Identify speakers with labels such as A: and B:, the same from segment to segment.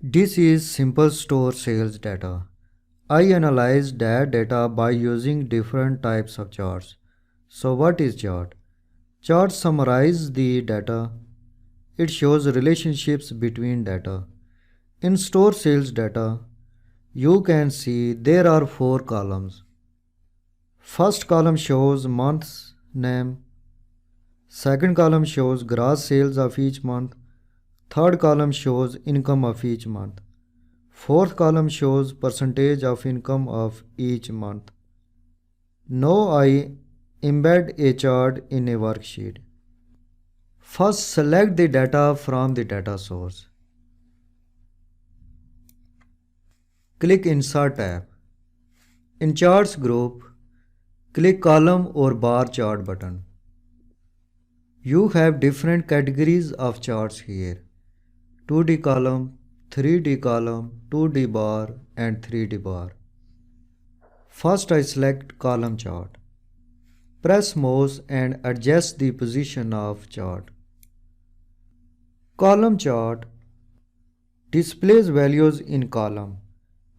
A: This is simple store sales data. I analyze that data by using different types of charts. So what is chart? Chart summarize the data. It shows relationships between data. In store sales data, you can see there are 4 columns. First column shows month's name. Second column shows gross sales of each month. Third column shows income of each month. Fourth column shows percentage of income of each month. Now I embed a chart in a worksheet. First, select the data from the data source. Click Insert tab. In Charts group, click Column or Bar Chart button. You have different categories of charts here: 2D column, 3D column, 2D bar and 3D bar. First I select column chart. Press mouse and adjust the position of chart. Column chart displays values in column.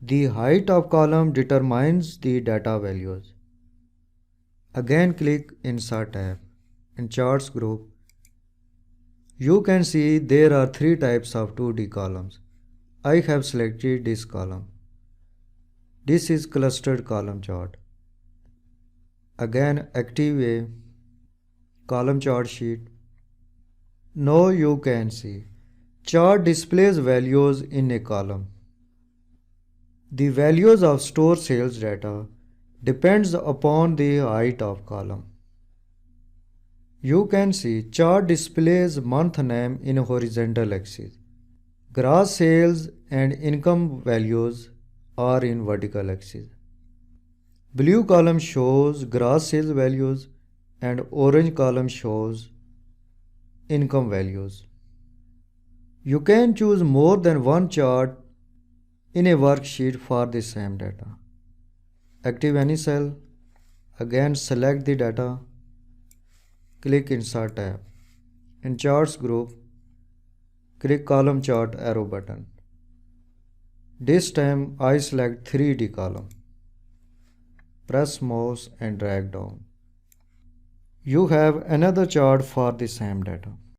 A: The height of column determines the data values. Again click Insert tab. In Charts group, you can see there are 3 types of 2D columns. I have selected this column. This is clustered column chart. Again active a column chart sheet. Now you can see chart displays values in a column. The values of store sales data depends upon the height of column. You can see chart displays month name in horizontal axis. Gross sales and income values are in vertical axis. Blue column shows gross sales values and orange column shows income values. You can choose more than one chart in a worksheet for the same data. Active any cell. Again select the data. Click Insert tab. In Charts group, click Column Chart arrow button. This time I select 3D column. Press mouse and drag down. You have another chart for the same data.